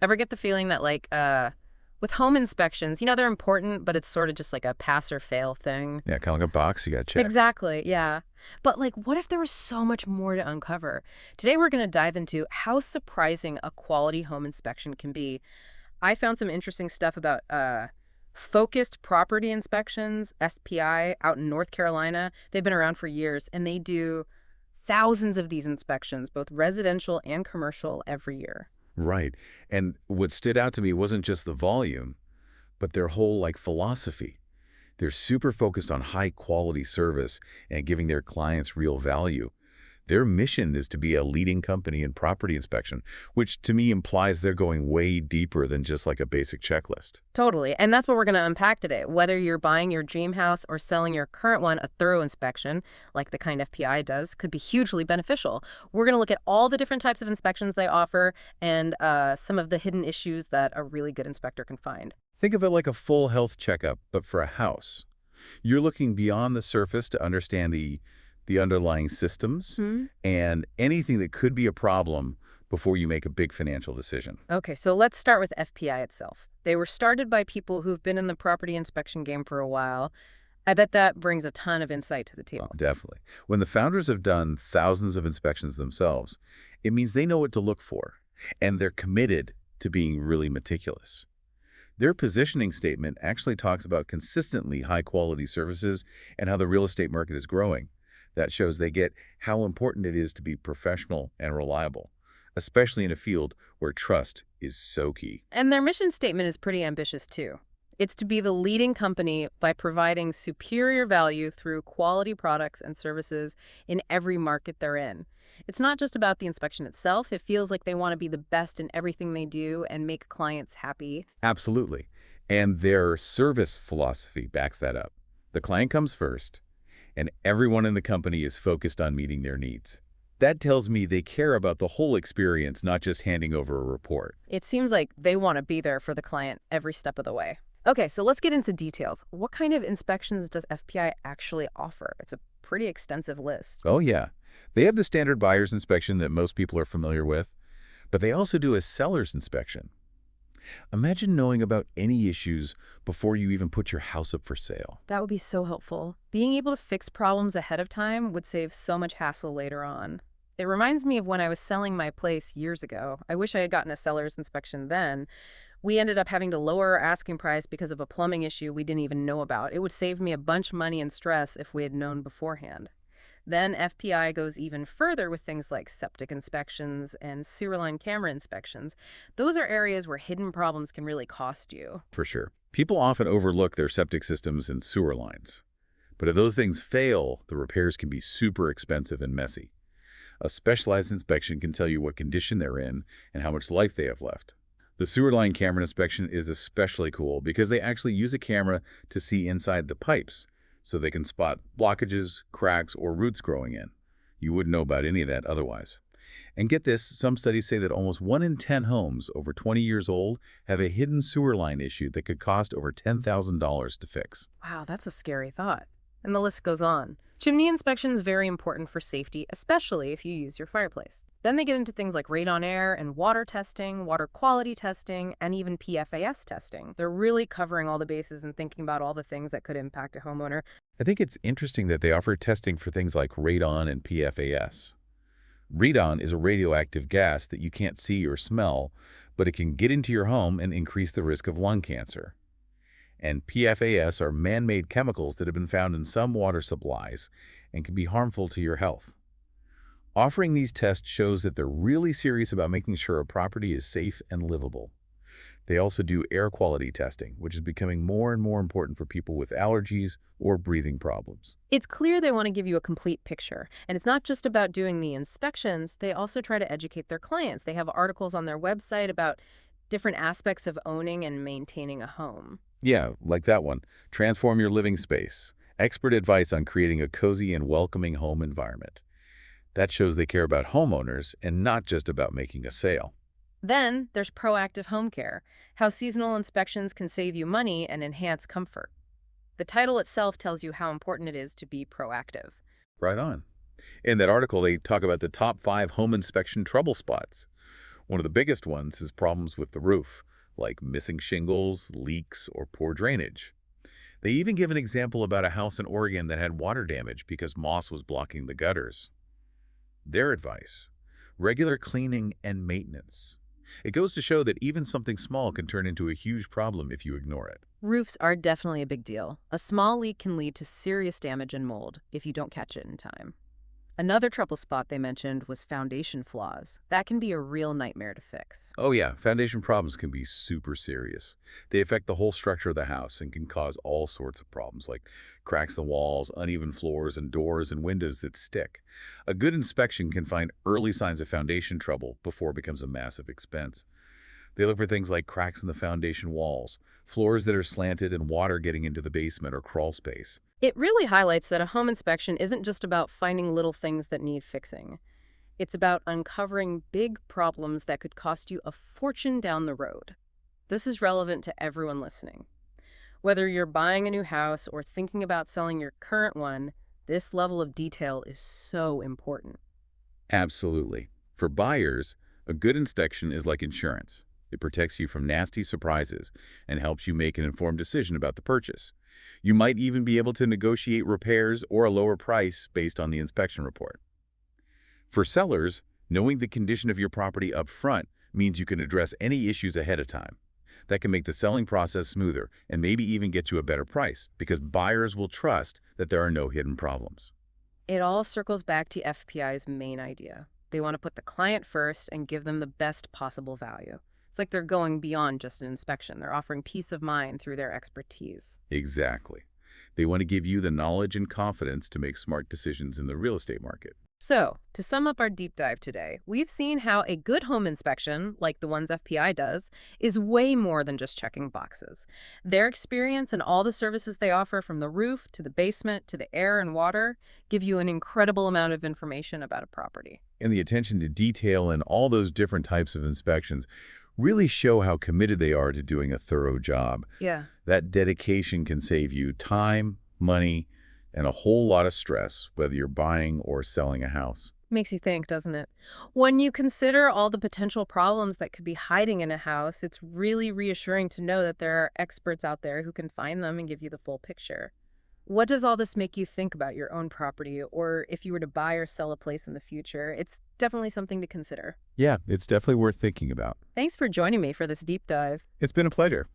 Ever get the feeling that with home inspections, they're important, but it's sort of just like a pass or fail thing? Yeah, kind of like a box you got to check. Exactly, yeah. But what if there was so much more to uncover? Today we're going to dive into how surprising a quality home inspection can be. I found some interesting stuff about focused property inspections, SPI, out in North Carolina. They've been around for years, and they do thousands of these inspections, both residential and commercial, every year. Right. And what stood out to me wasn't just the volume, but their whole philosophy. They're super focused on high quality service and giving their clients real value. Their mission is to be a leading company in property inspection, which to me implies they're going way deeper than just like a basic checklist. Totally. And that's what we're going to unpack today. Whether you're buying your dream house or selling your current one, a thorough inspection, like the kind FPI does, could be hugely beneficial. We're going to look at all the different types of inspections they offer and some of the hidden issues that a really good inspector can find. Think of it like a full health checkup, but for a house. You're looking beyond the surface to understand the underlying systems Hmm? and anything that could be a problem before you make a big financial decision. Okay, so let's start with FPI itself. They were started by people who've been in the property inspection game for a while. I bet that brings a ton of insight to the Oh, table. definitely. When the founders have done thousands of inspections themselves, it means they know what to look for, and they're committed to being really meticulous. Their positioning statement actually talks about consistently high-quality services and how the real estate market is growing. That shows they get how important it is to be professional and reliable, especially in a field where trust is so key. And their mission statement is pretty ambitious too. It's to be the leading company by providing superior value through quality products and services in every market they're in. It's not just about the inspection itself. It feels like they want to be the best in everything they do and make clients happy. Absolutely. And their service philosophy backs that up. The client comes first, and everyone in the company is focused on meeting their needs. That tells me they care about the whole experience, not just handing over a report. It seems like they want to be there for the client every step of the way. Okay, so let's get into details. What kind of inspections does FPI actually offer? It's a pretty extensive list. Oh, yeah. They have the standard buyer's inspection that most people are familiar with, but they also do a seller's inspection. Imagine knowing about any issues before you even put your house up for sale. That would be so helpful. Being able to fix problems ahead of time would save so much hassle later on. It reminds me of when I was selling my place years ago. I wish I had gotten a seller's inspection then. We ended up having to lower our asking price because of a plumbing issue we didn't even know about. It would save me a bunch of money and stress if we had known beforehand. Then FPI goes even further with things like septic inspections and sewer line camera inspections. Those are areas where hidden problems can really cost you. For sure. People often overlook their septic systems and sewer lines. But if those things fail, the repairs can be super expensive and messy. A specialized inspection can tell you what condition they're in and how much life they have left. The sewer line camera inspection is especially cool because they actually use a camera to see inside the pipes, so they can spot blockages, cracks, or roots growing in. You wouldn't know about any of that otherwise. And get this, some studies say that almost 1 in 10 homes over 20 years old have a hidden sewer line issue that could cost over $10,000 to fix. Wow, that's a scary thought. And the list goes on. Chimney inspection is very important for safety, especially if you use your fireplace. Then they get into things like radon air and water testing, water quality testing, and even PFAS testing. They're really covering all the bases and thinking about all the things that could impact a homeowner. I think it's interesting that they offer testing for things like radon and PFAS. Radon is a radioactive gas that you can't see or smell, but it can get into your home and increase the risk of lung cancer. And PFAS are man-made chemicals that have been found in some water supplies and can be harmful to your health. Offering these tests shows that they're really serious about making sure a property is safe and livable. They also do air quality testing, which is becoming more and more important for people with allergies or breathing problems. It's clear they want to give you a complete picture. And it's not just about doing the inspections, they also try to educate their clients. They have articles on their website about different aspects of owning and maintaining a home. Yeah, like that one. Transform your living space. Expert advice on creating a cozy and welcoming home environment. That shows they care about homeowners and not just about making a sale. Then there's proactive home care, how seasonal inspections can save you money and enhance comfort. The title itself tells you how important it is to be proactive. Right on. In that article, they talk about the top 5 home inspection trouble spots. One of the biggest ones is problems with the roof, like missing shingles, leaks, or poor drainage. They even give an example about a house in Oregon that had water damage because moss was blocking the gutters. Their advice: regular cleaning and maintenance. It goes to show that even something small can turn into a huge problem if you ignore it. Roofs are definitely a big deal. A small leak can lead to serious damage and mold if you don't catch it in time. Another trouble spot they mentioned was foundation flaws. That can be a real nightmare to fix. Oh yeah, foundation problems can be super serious. They affect the whole structure of the house and can cause all sorts of problems like cracks in the walls, uneven floors, and doors and windows that stick. A good inspection can find early signs of foundation trouble before it becomes a massive expense. They look for things like cracks in the foundation walls, floors that are slanted, and water getting into the basement or crawl space. It really highlights that a home inspection isn't just about finding little things that need fixing. It's about uncovering big problems that could cost you a fortune down the road. This is relevant to everyone listening. Whether you're buying a new house or thinking about selling your current one, this level of detail is so important. Absolutely. For buyers, a good inspection is like insurance. It protects you from nasty surprises and helps you make an informed decision about the purchase. You might even be able to negotiate repairs or a lower price based on the inspection report. For sellers, knowing the condition of your property up front means you can address any issues ahead of time. That can make the selling process smoother and maybe even get you a better price because buyers will trust that there are no hidden problems. It all circles back to FPI's main idea. They want to put the client first and give them the best possible value. It's like they're going beyond just an inspection. They're offering peace of mind through their expertise. Exactly. They want to give you the knowledge and confidence to make smart decisions in the real estate market. So, to sum up our deep dive today, we've seen how a good home inspection, like the ones FPI does, is way more than just checking boxes. Their experience and all the services they offer, from the roof to the basement to the air and water, give you an incredible amount of information about a property. And the attention to detail and all those different types of inspections really show how committed they are to doing a thorough job. Yeah. That dedication can save you time, money, and a whole lot of stress, whether you're buying or selling a house. Makes you think, doesn't it? When you consider all the potential problems that could be hiding in a house, it's really reassuring to know that there are experts out there who can find them and give you the full picture. What does all this make you think about your own property, or if you were to buy or sell a place in the future? It's definitely something to consider. Yeah, it's definitely worth thinking about. Thanks for joining me for this deep dive. It's been a pleasure.